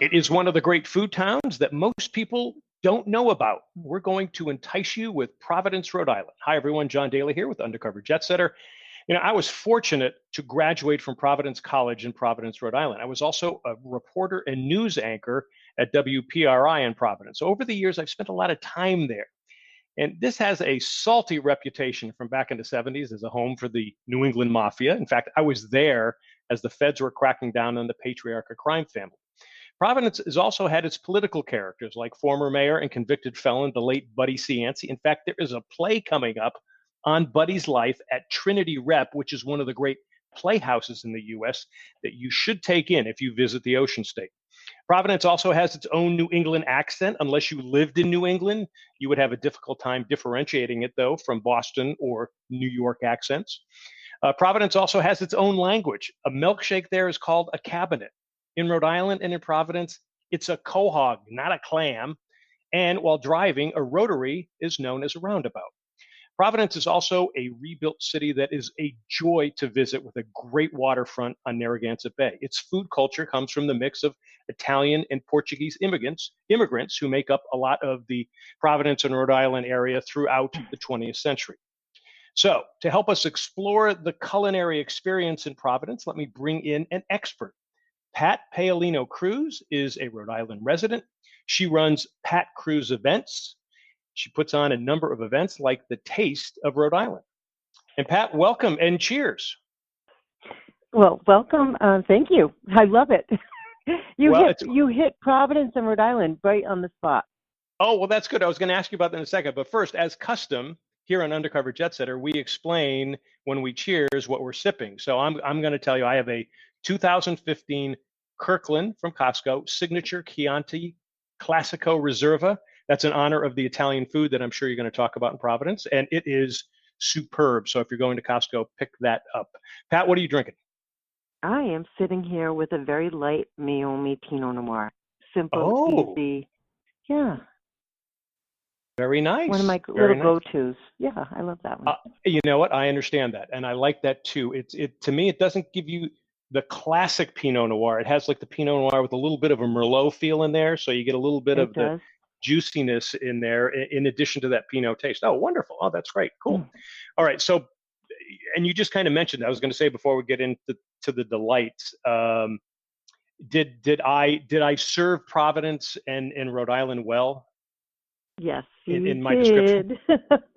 It is one of the great food towns that most people don't know about. We're going to entice you with Providence, Rhode Island. Hi, everyone. John Daly here with Undercover Jet Setter. I was fortunate to graduate from Providence College in Providence, Rhode Island. I was also a reporter and news anchor at WPRI in Providence. Over the years, I've spent a lot of time there. And this has a salty reputation from back in the 70s as a home for the New England Mafia. In fact, I was there as the feds were cracking down on the patriarch of crime family. Providence has also had its political characters like former mayor and convicted felon, the late Buddy Cianci. In fact, there is a play coming up on Buddy's life at Trinity Rep, which is one of the great playhouses in the U.S. that you should take in if you visit the Ocean State. Providence also has its own New England accent. Unless you lived in New England, you would have a difficult time differentiating it, though, from Boston or New York accents. Providence also has its own language. A milkshake there is called a cabinet. In Rhode Island and in Providence, it's a quahog, not a clam. And while driving, a rotary is known as a roundabout. Providence is also a rebuilt city that is a joy to visit with a great waterfront on Narragansett Bay. Its food culture comes from the mix of Italian and Portuguese immigrants who make up a lot of the Providence and Rhode Island area throughout the 20th century. So to help us explore the culinary experience in Providence, let me bring in an expert. Pat Paolino Cruz is a Rhode Island resident. She runs Pat Cruz Events. She puts on a number of events like the Taste of Rhode Island. And Pat, welcome and cheers. Well, welcome. Thank you. I love it. You hit Providence and Rhode Island right on the spot. Oh, well, that's good. I was going to ask you about that in a second. But first, as custom here on Undercover Jet Setter, we explain when we cheers what we're sipping. So I'm going to tell you I have a 2015 Kirkland from Costco Signature Chianti Classico Reserva. That's in honor of the Italian food that I'm sure you're going to talk about in Providence, and it is superb. So if you're going to Costco, pick that up. Pat, what are you drinking? I am sitting here with a very light Meiomi Pinot Noir. Simple, easy. Yeah. Very nice. One of my little go-tos. Yeah, I love that one. You know what? I understand that, and I like that too. To me, it doesn't give you the classic Pinot Noir. It has like the Pinot Noir with a little bit of a Merlot feel in there, so you get a little bit of the juiciness in there in addition to that Pinot taste. Oh, wonderful. Oh, that's great. Cool. All right. So, and you just kind of mentioned, I was going to say before we get into the delights, did I serve Providence and Rhode Island well? Yes, in my description.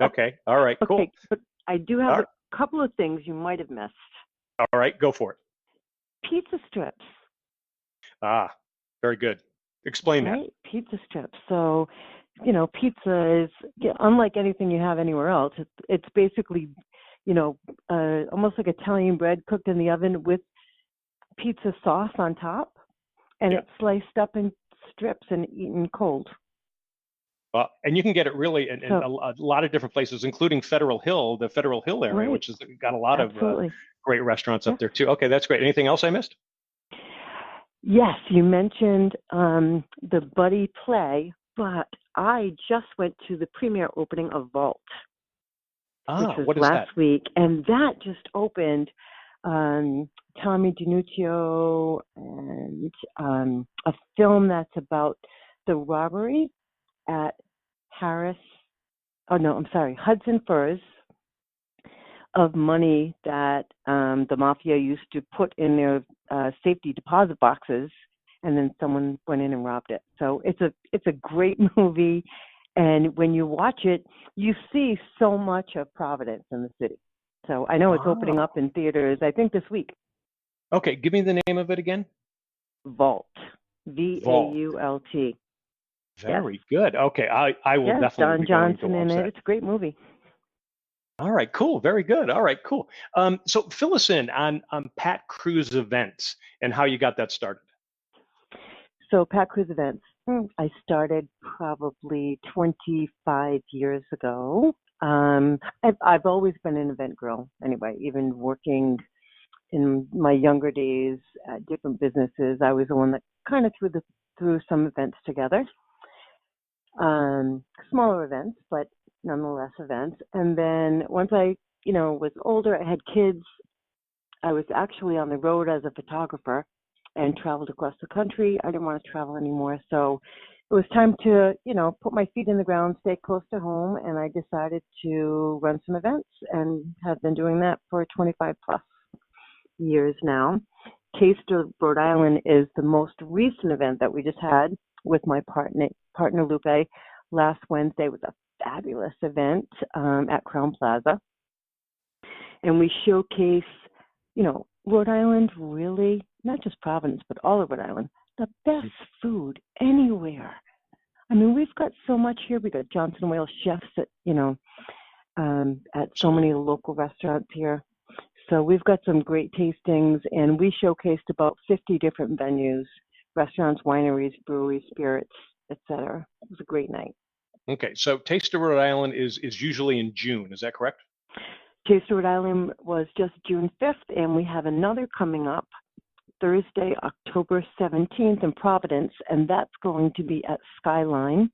Okay. All right. Cool. Okay, but I do have a couple of things you might have missed. All right. Go for it. Pizza strips. Ah, very good. Explain that. Pizza strips. So, pizza is unlike anything you have anywhere else. It's basically, almost like Italian bread cooked in the oven with pizza sauce on top, and it's sliced up in strips and eaten cold. And you can get it really in a lot of different places, including Federal Hill, the Federal Hill area, which has got a lot of great restaurants up there too. Okay, that's great. Anything else I missed? Yes, you mentioned the Buddy play, but I just went to the premiere opening of Vault, which was last week, and that just opened. Tommy DiNuccio and a film that's about the robbery at Hudson Furs of money that the mafia used to put in their safety deposit boxes, and then someone went in and robbed it. So it's a great movie, and when you watch it, you see so much of Providence in the city. So I know it's opening up in theaters, I think this week. Okay, give me the name of it again. Vault. Vault. Very good. Okay, I will definitely. Don Johnson in it. It's a great movie. All right, cool. Very good. All right, cool. So fill us in on Pat Cruz Events and how you got that started. So Pat Cruz Events, I started probably 25 years ago. I've always been an event girl anyway, even working in my younger days at different businesses. I was the one that kind of threw some events together. Smaller events, but nonetheless events. And then once I, was older, I had kids. I was actually on the road as a photographer, and traveled across the country. I didn't want to travel anymore. So it was time to, put my feet in the ground, stay close to home, and I decided to run some events and have been doing that for 25 plus years now. Taste of Rhode Island is the most recent event that we just had with my partner Lupe. Last Wednesday was a fabulous event at Crown Plaza. And we showcase, Rhode Island really, not just Providence, but all of Rhode Island, the best food anywhere. I mean, we've got so much here. We've got Johnson Wales chefs at so many local restaurants here. So we've got some great tastings, and we showcased about 50 different venues, restaurants, wineries, breweries, spirits, etc. It was a great night. Okay, so Taste of Rhode Island is usually in June. Is that correct? Taste of Rhode Island was just June 5th, and we have another coming up Thursday, October 17th in Providence, and that's going to be at Skyline.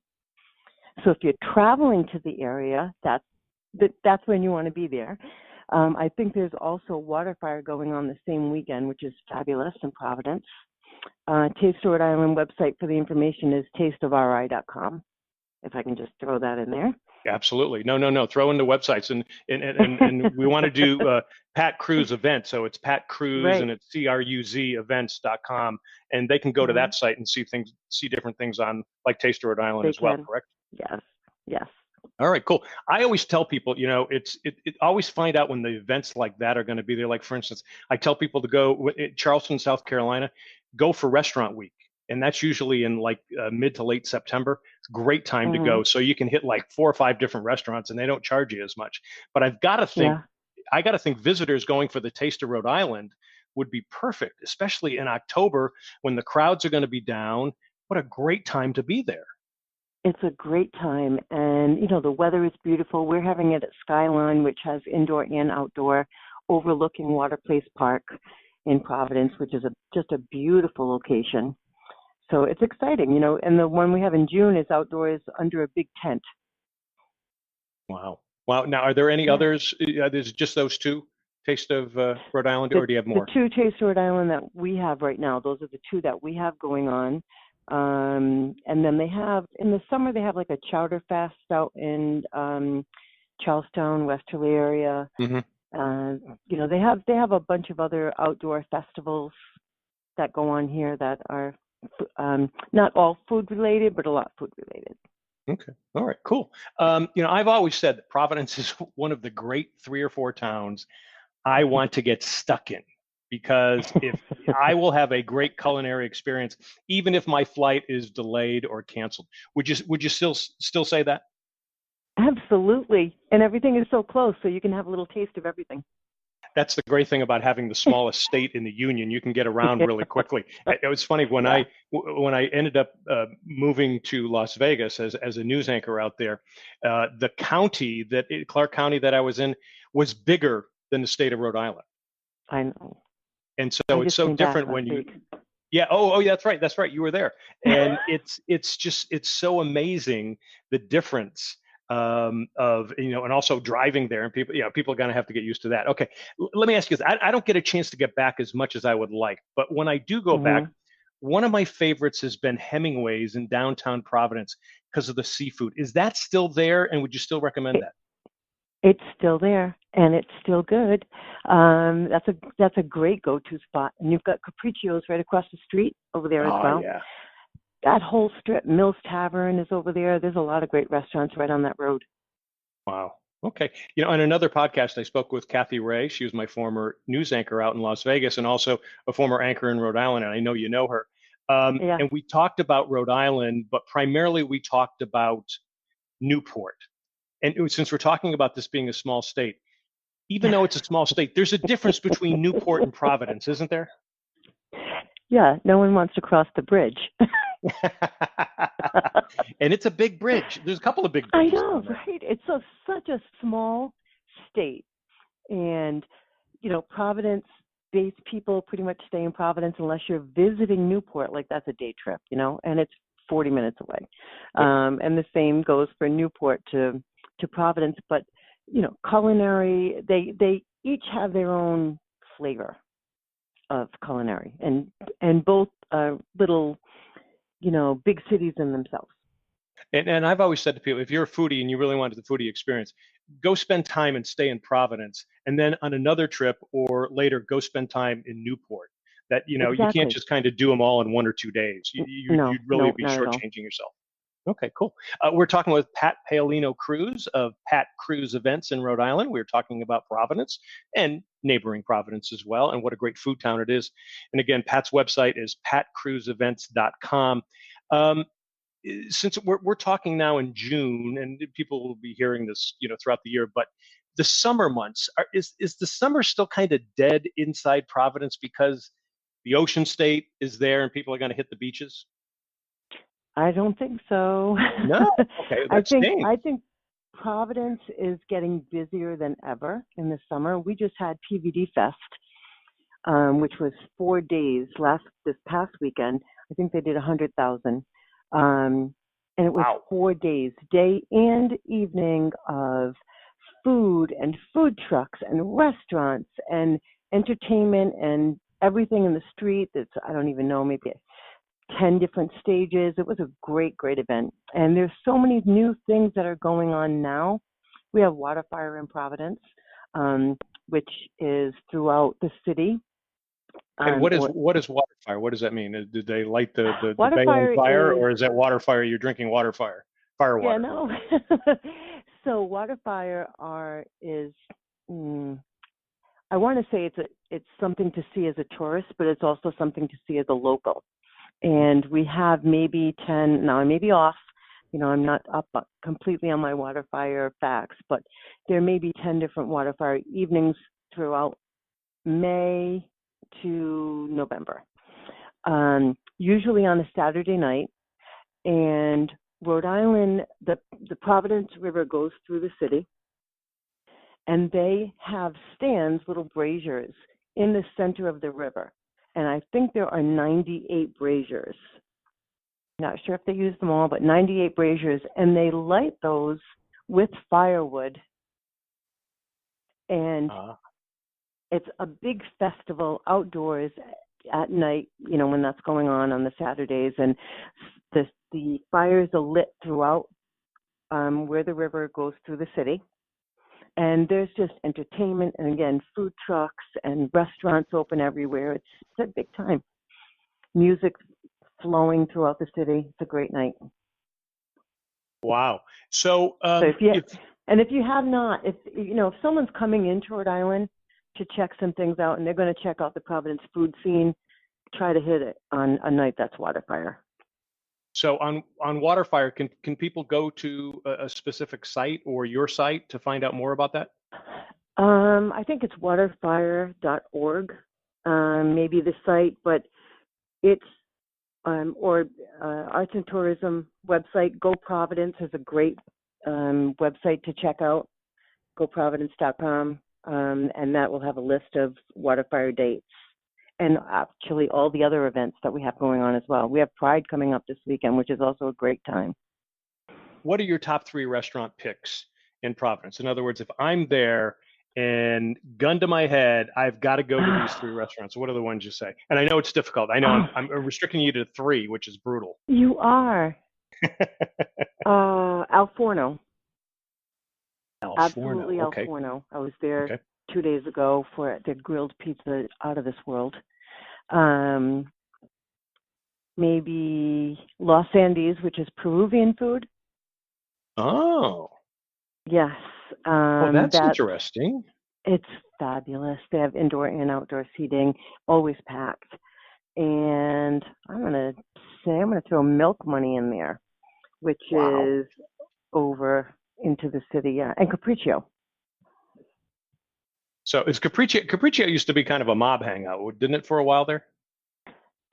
So if you're traveling to the area, that's when you want to be there. I think there's also a water fire going on the same weekend, which is fabulous in Providence. Taste of Rhode Island website for the information is tasteofri.com, if I can just throw that in there. Absolutely. No. Throw in the websites. And we want to do Pat Cruz event. So it's Pat Cruz, right, and it's CRUZ events.com. And they can go to that site and see different things on like Taste of Rhode Island as well, correct? Yes. All right, cool. I always tell people, it always find out when the events like that are going to be there. Like, for instance, I tell people to go Charleston, South Carolina, go for Restaurant Week. And that's usually in like mid to late September. It's a great time to go. So you can hit like 4 or 5 different restaurants and they don't charge you as much. But I got to think visitors going for the Taste of Rhode Island would be perfect, especially in October when the crowds are going to be down. What a great time to be there. It's a great time. And, the weather is beautiful. We're having it at Skyline, which has indoor and outdoor, overlooking Water Place Park in Providence, which is just a beautiful location. So it's exciting, and the one we have in June is outdoors under a big tent. Wow. Now, are there any others? There's just those two, Taste of Rhode Island, or do you have more? The 2 Taste of Rhode Island that we have right now, those are the 2 that we have going on. And then they have, in the summer, they have like a Chowder Fest out in Charlestown, Westerly area. Mm-hmm. They have a bunch of other outdoor festivals that go on here that are not all food related, but a lot food related. Okay. All right, cool. I've always said that Providence is one of the great 3 or 4 towns I want to get stuck in, because if I will have a great culinary experience, even if my flight is delayed or canceled. Would you still say that? Absolutely. And everything is so close, so you can have a little taste of everything. That's the great thing about having the smallest state in the union. You can get around really quickly. It was funny when I ended up moving to Las Vegas as a news anchor out there. The county Clark County that I was in was bigger than the state of Rhode Island. I know. And so it's so different when you. Yeah. Oh, that's right. That's right. You were there, and it's so amazing the difference. And also driving there, and people are going to have to get used to that. Okay, let me ask you this. I don't get a chance to get back as much as I would like, but when I do go back, one of my favorites has been Hemingway's in downtown Providence because of the seafood. Is that still there, and would you still recommend that? It's still there, and it's still good. That's a great go-to spot, and you've got Capriccio's right across the street over there as well. Yeah. That whole strip, Mills Tavern is over there. There's a lot of great restaurants right on that road. Wow. Okay. On another podcast, I spoke with Kathy Ray. She was my former news anchor out in Las Vegas and also a former anchor in Rhode Island, and I know you know her. And we talked about Rhode Island, but primarily we talked about Newport. And since we're talking about this being a small state, even though it's a small state, there's a difference between Newport and Providence, isn't there? Yeah, no one wants to cross the bridge. And it's a big bridge. There's a couple of big bridges. I know, right? It's such a small state. And, Providence-based people pretty much stay in Providence unless you're visiting Newport, like that's a day trip, and it's 40 minutes away. And the same goes for Newport to Providence. But, culinary, they each have their own flavor. of culinary, and both little, big cities in themselves. And I've always said to people, if you're a foodie and you really wanted the foodie experience, go spend time and stay in Providence, and then on another trip or later, go spend time in Newport. That you Exactly. can't just kind of do them all in 1 or 2 days. No, You'd really be not at all. shortchanging yourself. Okay, cool. We're talking with Pat Paolino Cruz of Pat Cruz Events in Rhode Island. We're talking about Providence and neighboring Providence as well, and what a great food town it is. And again, Pat's website is patcruzevents.com. Since we're talking now in June, and people will be hearing this, throughout the year, but the summer months is the summer still kind of dead inside Providence because the ocean state is there and people are going to hit the beaches? I don't think so. No. Okay. I think Providence is getting busier than ever in the summer. We just had PVD Fest, which was 4 days this past weekend. I think they did 100,000. And it was Wow. 4 days, day and evening, of food and food trucks and restaurants and entertainment and everything in the street. I don't even know, maybe 10 different stages. It was a great, great event. And there's so many new things that are going on now. We have Waterfire in Providence, which is throughout the city. And what is Waterfire? What does that mean? Did they light the bay Waterfire on fire, or is that Waterfire you're drinking Waterfire? Firewater. Yeah, no. So Waterfire is I want to say it's something to see as a tourist, but it's also something to see as a local. And we have maybe 10, now I may be off, I'm not up completely on my Waterfire facts, but there may be 10 different Waterfire evenings throughout May to November, usually on a Saturday night. And Rhode Island, the Providence River goes through the city, and they have stands, little braziers, in the center of the river. And I think there are 98 braziers. Not sure if they use them all, but 98 braziers, and they light those with firewood. And it's a big festival outdoors at night, when that's going on the Saturdays. And the fires are lit throughout where the river goes through the city. And there's just entertainment and, again, food trucks and restaurants open everywhere. It's a big time. Music flowing throughout the city. It's a great night. Wow. So if you have not, if someone's coming into Rhode Island to check some things out and they're going to check out the Providence food scene, try to hit it on a night that's Waterfire. So on Waterfire, can people go to a specific site or your site to find out more about that? I think it's waterfire.org, maybe the site, but it's or Arts and Tourism website. Go Providence is a great website to check out. GoProvidence.com, and that will have a list of Waterfire dates. And actually all the other events that we have going on as well. We have Pride coming up this weekend, which is also a great time. What are your top 3 restaurant picks in Providence? In other words, if I'm there and gun to my head, I've got to go to these 3 restaurants. What are the ones you say? And I know it's difficult. I know I'm restricting you to 3, which is brutal. You are. Al Forno. Absolutely, okay. Al Forno. I was there 2 days ago for the grilled pizza out of this world. Maybe Los Andes, which is Peruvian food. Oh. Yes. That's interesting. It's fabulous. They have indoor and outdoor seating, always packed. And I'm going to throw Milk Money in there, which is over into the city. Yeah. And Capriccio. So is Capriccio used to be kind of a mob hangout, didn't it, for a while there?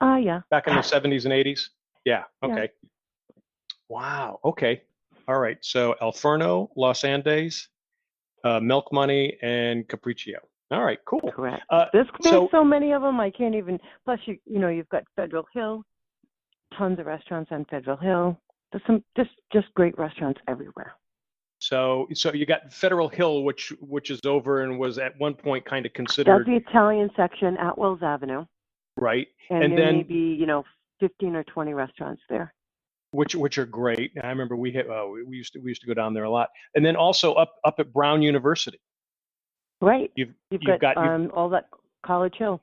Yeah. Back in the 70s and 80s? Yeah. Okay. Yeah. Wow. Okay. All right. So El Forno, Los Andes, Milk Money, and Capriccio. All right. Cool. Correct. There's so many of them. I can't even. Plus, you've got Federal Hill. Tons of restaurants on Federal Hill. There's some just great restaurants everywhere. So you got Federal Hill, which is over and was at one point kind of That's considered the Italian section at Wells Avenue. right, And there may be, 15 or 20 restaurants there. which are great. I remember we used to go down there a lot, and then also up at Brown University. Right. You've got all that College Hill.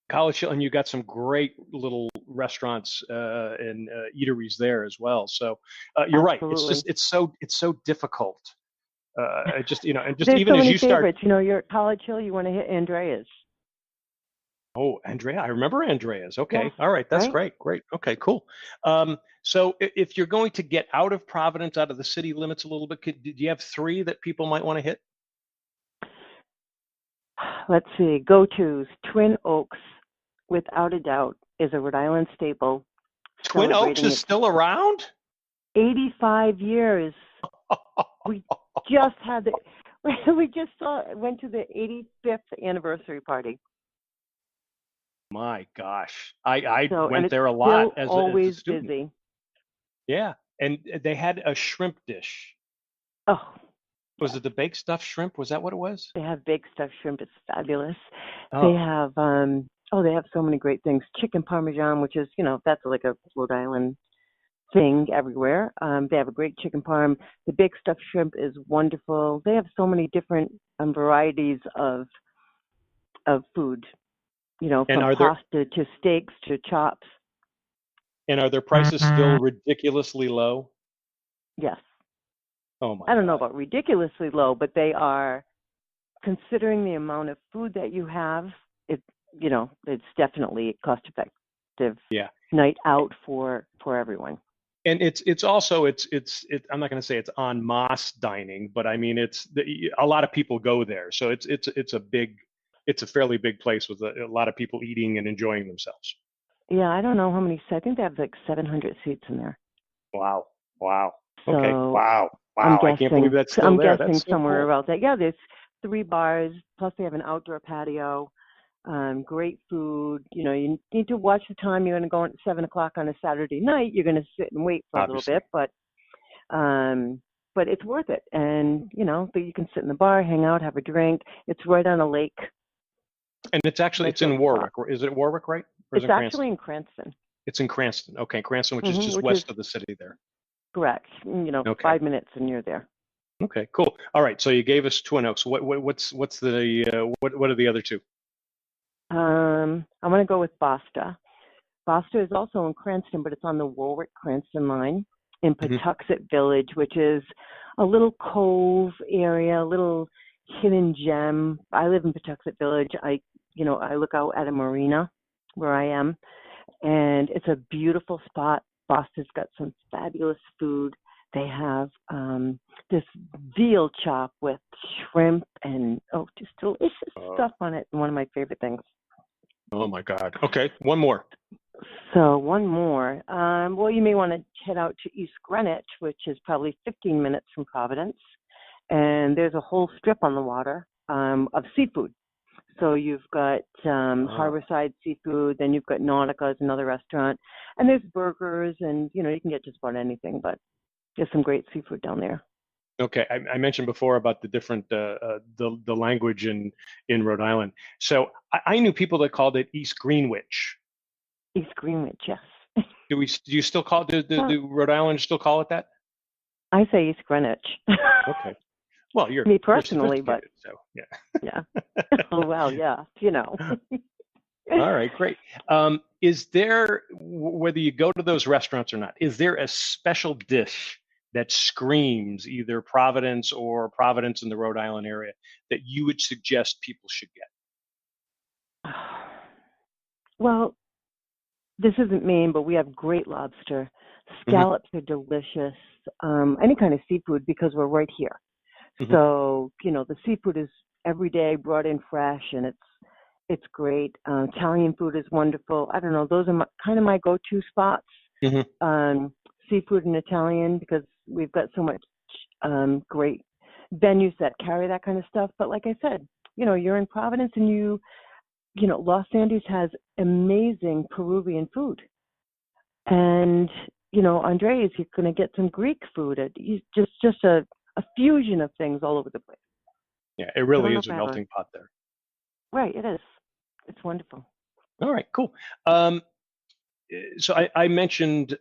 College Hill, and you got some great little restaurants and eateries there as well. So you're Absolutely. right. It's so difficult. And just There's even so as many you favorites. start. You're at College Hill, you want to hit Andrea's. Oh, Andrea, I remember Andrea's. Okay, Yes, all right, that's right? great. Okay, cool. So if you're going to get out of Providence, out of the city limits a little bit, do you have 3 that people might want to hit? Let's see. Go-tos. Twin Oaks, without a doubt, is a Rhode Island staple. Twin Oaks is still around? 85 years. We just had went to the 85th anniversary party. My gosh, I went there a still lot as always a student. busy. Yeah, and they had a shrimp dish. Oh, Was it the baked stuffed shrimp? Was that what it was? they have baked stuffed shrimp. It's fabulous. Oh. They have they have so many great things. Chicken parmesan, which is that's like a Rhode Island thing everywhere. They have a great chicken parm. The baked stuffed shrimp is wonderful. They have so many different varieties of food. From pasta to steaks to chops. And are their prices still ridiculously low? Yes. Oh my! I don't know about ridiculously low, but they are, considering the amount of food that you have. It's definitely a cost-effective night out for everyone. And it's also I'm not going to say it's en masse dining, but I mean a lot of people go there, so it's a fairly big place with a lot of people eating and enjoying themselves. Yeah, I don't know how many. I think they have like 700 seats in there. Wow. So okay. Wow. I can't believe that's still there. I'm guessing That's so somewhere cool. about that. Yeah, there's 3 bars, plus they have an outdoor patio. Great food. You need to watch the time. You're going to go at 7 o'clock on a Saturday night. You're going to sit and wait for Obviously. a little bit, but it's worth it. And so you can sit in the bar, hang out, have a drink. It's right on a lake. And it's in Warwick. Is it Warwick, right? Or it's actually in Cranston. It's in Cranston. Okay, Cranston, which is just west of the city there. Correct. 5 minutes and you're there. Okay, cool. All right, so you gave us Twin Oaks. What are the other 2? I'm going to go with Basta. Basta is also in Cranston, but it's on the Warwick-Cranston line in Patuxent Village, which is a little cove area, a little hidden gem. I live in Patuxent Village. I look out at a marina where I am, and it's a beautiful spot. Basta's got some fabulous food. They have this veal chop with shrimp and just delicious stuff on it. One of my favorite things. Oh my God. Okay, one more. So one more. Well, you may want to head out to East Greenwich, which is probably 15 minutes from Providence. And there's a whole strip on the water of seafood. So you've got Harborside Seafood, then you've got Nautica's, another restaurant. And there's burgers, and, you can get just about anything, but there's some great seafood down there. Okay, I mentioned before about the different the language in Rhode Island. So I knew people that called it East Greenwich. East Greenwich, yes. Do you still call it? Do Rhode Islanders still call it that? I say East Greenwich. Okay. Well, you're me personally, but so yeah. Yeah. Oh well, yeah. All right, great. Is there, whether you go to those restaurants or not, is there a special dish that screams either Providence or Providence in the Rhode Island area that you would suggest people should get? Well, this isn't Maine, but we have great lobster. Scallops are delicious. Any kind of seafood, because we're right here. So, the seafood is every day brought in fresh, and it's great. Italian food is wonderful. I don't know. Those are kind of my go-to spots. Seafood and Italian, because we've got so much great venues that carry that kind of stuff. But like I said, you're in Providence, and Los Andes has amazing Peruvian food. And, Andreas, you're going to get some Greek food. Just a a fusion of things all over the place. Yeah, it really is a melting pot there. Right, it is. It's wonderful. All right, cool. So I mentioned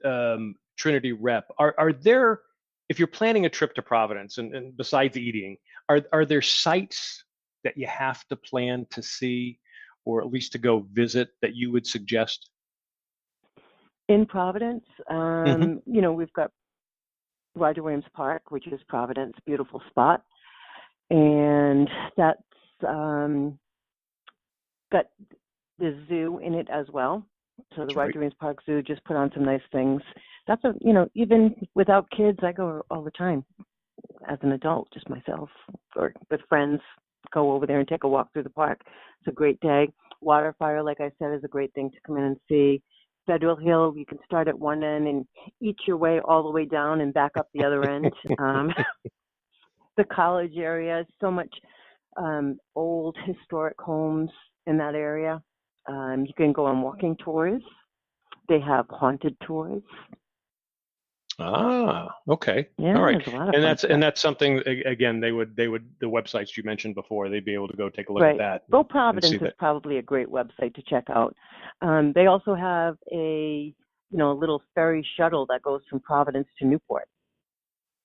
Trinity Rep. Are there, if you're planning a trip to Providence, and besides eating, are there sites that you have to plan to see, or at least to go visit, that you would suggest? In Providence, we've got Roger Williams Park, which is Providence, beautiful spot, and that's got the zoo in it as well. So the Roger Williams Park Zoo just put on some nice things. That's even without kids, I go all the time as an adult, just myself or with friends, go over there and take a walk through the park. It's a great day. Waterfire, like I said, is a great thing to come in and see. Federal Hill, you can start at one end and eat your way all the way down and back up the other end. The college area, so much old historic homes in that area. You can go on walking tours. They have haunted tours. Ah, okay. Yeah, all right. And that's something, again, they would the websites you mentioned before, they'd be able to go take a look at that. Well, Providence is probably a great website to check out. They also have a little ferry shuttle that goes from Providence to Newport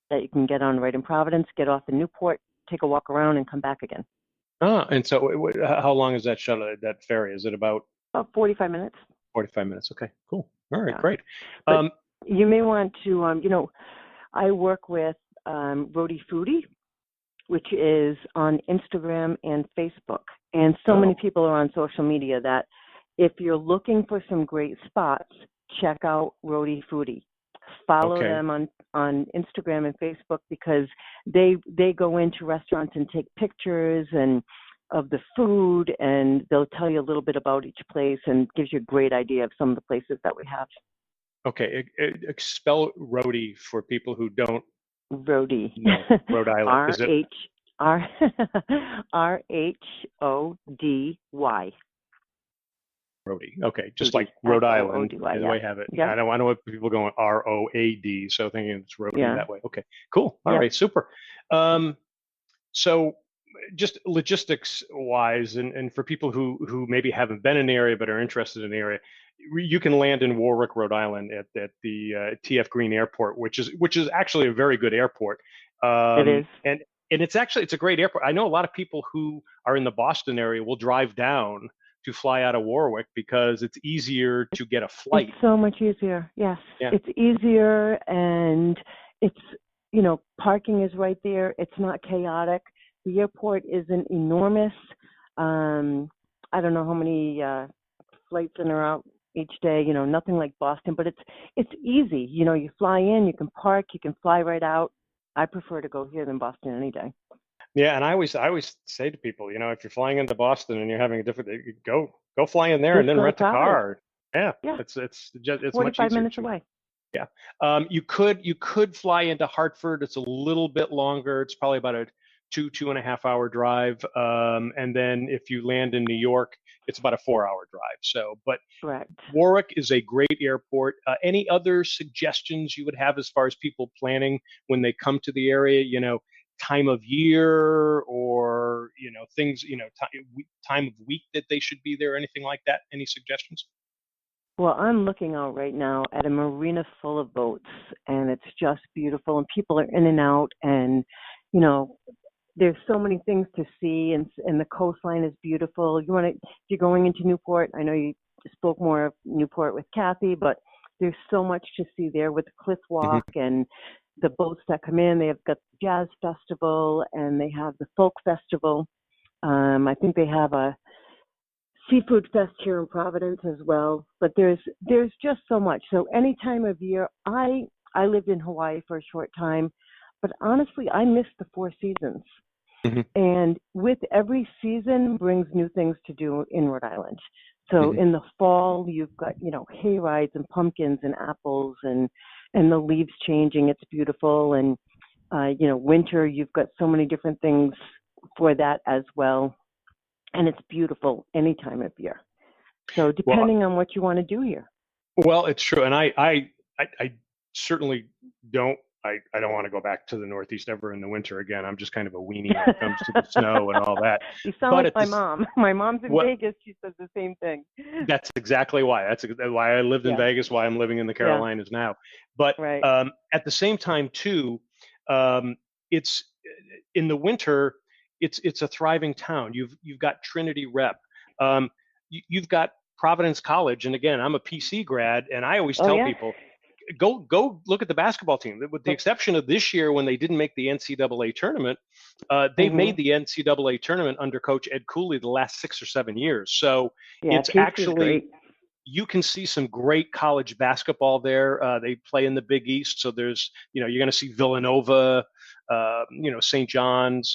that you can get on right in Providence, get off in Newport, take a walk around, and come back again. Ah, and so how long is that shuttle, that ferry? Is it about 45 minutes? 45 minutes. Okay, cool. All right, great. You may want to, I work with Foodie, which is on Instagram and Facebook. And so many people are on social media that if you're looking for some great spots, check out Foodie. Follow them on Instagram and Facebook, because they go into restaurants and take pictures and of the food, and they'll tell you a little bit about each place and gives you a great idea of some of the places that we have. Okay, spell Rhody for people who don't. Rhody. No, Rhode Island. R-H-O-D-Y. Rhody. Okay, just like Rhode Island, the way I have it. Yeah. I don't want people going R-O-A-D, so thinking it's Rhody that way. Okay, cool. All right, super. So just logistics wise, and for people who maybe haven't been in the area but are interested in the area, you can land in Warwick, Rhode Island at the TF Green Airport, which is actually a very good airport. It is. And it's a great airport. I know a lot of people who are in the Boston area will drive down to fly out of Warwick because it's easier to get a flight. It's so much easier. Yes. Yeah. It's easier, and it's, parking is right there. It's not chaotic. The airport isn't enormous. I don't know how many flights in or out each day, nothing like Boston, but it's easy. You fly in, you can park, you can fly right out. I prefer to go here than Boston any day. Yeah, and I always say to people, if you're flying into Boston and you're having a different, go fly in there and then rent a car. Yeah. It's 45 much easier. minutes away. Yeah. You could fly into Hartford. It's a little bit longer. It's probably about a 2.5 hour drive. And then if you land in New York, it's about a 4-hour drive. So, but correct. Warwick is a great airport. Any other suggestions you would have as far as people planning when they come to the area, time of year, or, things, time of week that they should be there, anything like that? Any suggestions? Well, I'm looking out right now at a marina full of boats, and it's just beautiful, and people are in and out, and, there's so many things to see, and the coastline is beautiful. If you're going into Newport, I know you spoke more of Newport with Kathy, but there's so much to see there with the Cliff Walk and the boats that come in. They have got the Jazz Festival, and they have the Folk Festival. I think they have a Seafood Fest here in Providence as well. But there's just so much. So any time of year, I lived in Hawaii for a short time, but honestly, I miss the 4 seasons. And with every season brings new things to do in Rhode Island. So in the fall, you've got, hay rides and pumpkins and apples and the leaves changing. It's beautiful. And, winter, you've got so many different things for that as well. And it's beautiful any time of year. So depending on what you want to do here. Well, it's true. And I certainly don't I don't want to go back to the Northeast ever in the winter again. I'm just kind of a weenie when it comes to the snow and all that. You sound like my mom. My mom's in Vegas. She says the same thing. That's exactly why. That's why I lived in Vegas, why I'm living in the Carolinas now. But at the same time, too, it's in the winter, it's a thriving town. You've got Trinity Rep. You've got Providence College. And again, I'm a PC grad, and I always tell people, go look at the basketball team. With the exception of this year when they didn't make the NCAA tournament, they've made the NCAA tournament under Coach Ed Cooley the last 6 or 7 years. So it's actually, you can see some great college basketball there. They play in the Big East, so there's, you're going to see Villanova, St. John's.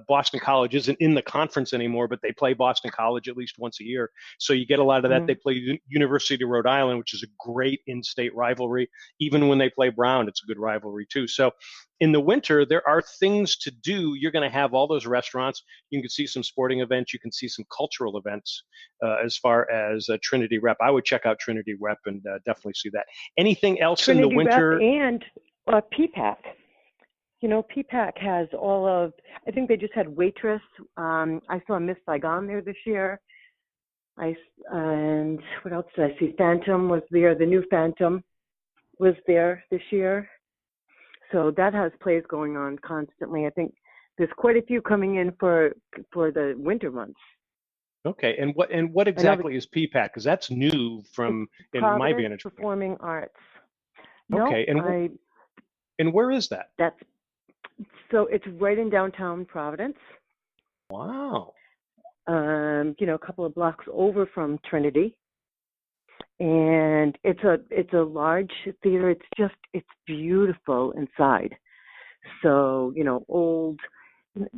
Boston College isn't in the conference anymore, but they play Boston College at least once a year. So you get a lot of that. They play University of Rhode Island, which is a great in-state rivalry. Even when they play Brown, it's a good rivalry too. So in the winter, there are things to do. You're going to have all those restaurants. You can see some sporting events. You can see some cultural events as far as Trinity Rep. I would check out Trinity Rep and definitely see that. Anything else Trinity in the winter? Rep and PPAC. PPAC has all of, I think they just had Waitress. I saw Miss Saigon there this year. And what else did I see? Phantom was there. The new Phantom was there this year. So that has plays going on constantly. I think there's quite a few coming in for the winter months. Okay, and what exactly is PPAC? Because that's new from in my vantage point. Performing Arts. Okay, and where is that? So it's right in downtown Providence. Wow. A couple of blocks over from Trinity. And it's a large theater. It's beautiful inside. So, old,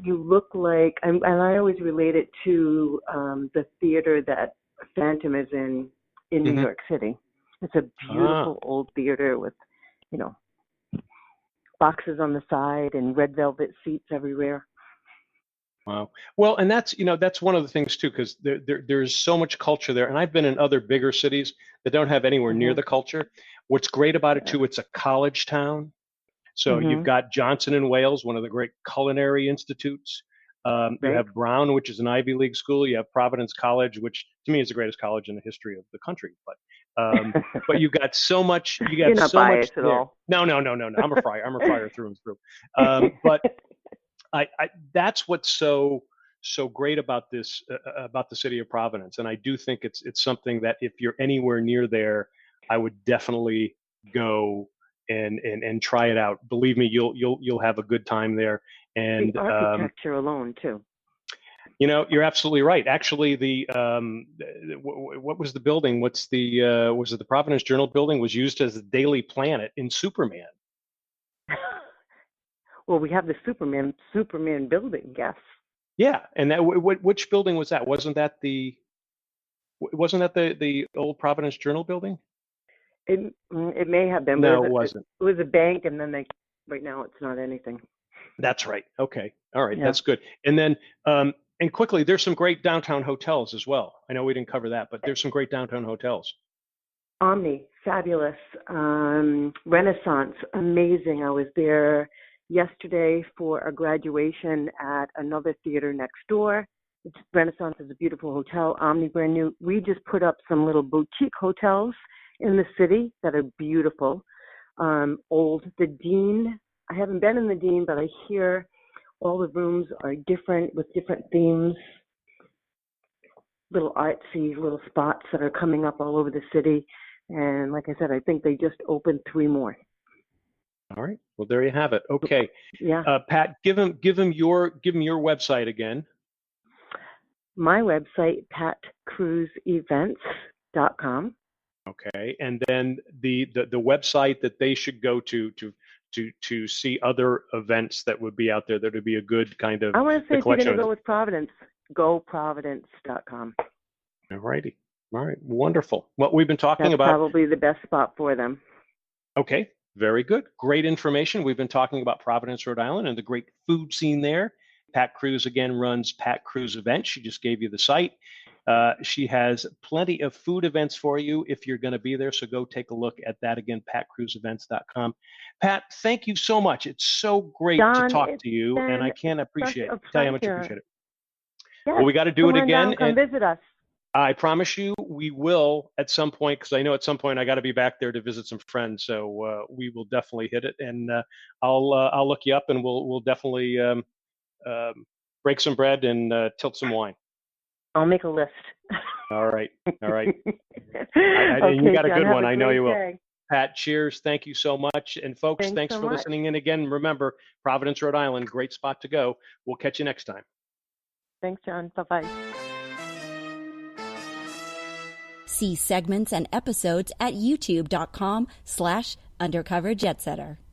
you look like, and I always relate it to the theater that Phantom is in New York City. It's a beautiful old theater with, boxes on the side and red velvet seats everywhere. Wow. Well, and that's one of the things too, because there's so much culture there. And I've been in other bigger cities that don't have anywhere near the culture. What's great about it too, it's a college town. So you've got Johnson and Wales, one of the great culinary institutes. You have Brown, which is an Ivy League school. You have Providence College, which to me is the greatest college in the history of the country. But you got so much. You got You're not so much at all. No. I'm a friar through and through. But I that's what's so great about this about the city of Providence, and I do think it's something that if you're anywhere near there, I would definitely go and try it out. Believe me, you'll have a good time there. And the architecture alone too. You're absolutely right. Actually, what was the building? Was it the Providence Journal building? Was used as the Daily Planet in Superman. Well, we have the Superman building, yes. Yeah, and that which building was that? Wasn't that the old Providence Journal building? It may have been. No, it wasn't. It was a bank, and then right now it's not anything. That's right. Okay. All right. Yeah. That's good. And then, and quickly, there's some great downtown hotels as well. I know we didn't cover that, but there's some great downtown hotels. Omni, fabulous. Renaissance, amazing. I was there yesterday for a graduation at another theater next door. Renaissance is a beautiful hotel. Omni, brand new. We just put up some little boutique hotels in the city that are beautiful. Old. The Dean, I haven't been in the Dean, but I hear all the rooms are different with different themes. Little artsy little spots that are coming up all over the city. And like I said, I think they just opened 3 more. All right. Well, there you have it. Okay. Yeah. Pat, give him your website again. My website, patcruisevents.com. Okay. And then the website that they should go to see other events that would be out there that would be a good kind of. I want to say if you're going to go with Providence, go providence.com. All righty. All right. Wonderful. What we've been talking about. That's probably the best spot for them. Okay. Very good. Great information. We've been talking about Providence, Rhode Island and the great food scene there. Pat Cruz again runs Pat Cruz Events. She just gave you the site. She has plenty of food events for you if you're going to be there. So go take a look at that again, patcruzevents.com. Pat, thank you so much. It's so great to talk to you, and I can't appreciate it. Tell you how much I appreciate it. Yes, well, we got to do it again. Come visit us. I promise you we will at some point, because I know at some point I got to be back there to visit some friends. So we will definitely hit it, and I'll look you up, and we'll definitely break some bread and tilt some wine. I'll make a list. All right. Okay, you got a good John, one. I know you will. Day. Pat, cheers. Thank you so much. And folks, thanks for listening in again. Remember, Providence, Rhode Island, great spot to go. We'll catch you next time. Thanks, John. Bye-bye. See segments and episodes at youtube.com/undercoverjetsetter.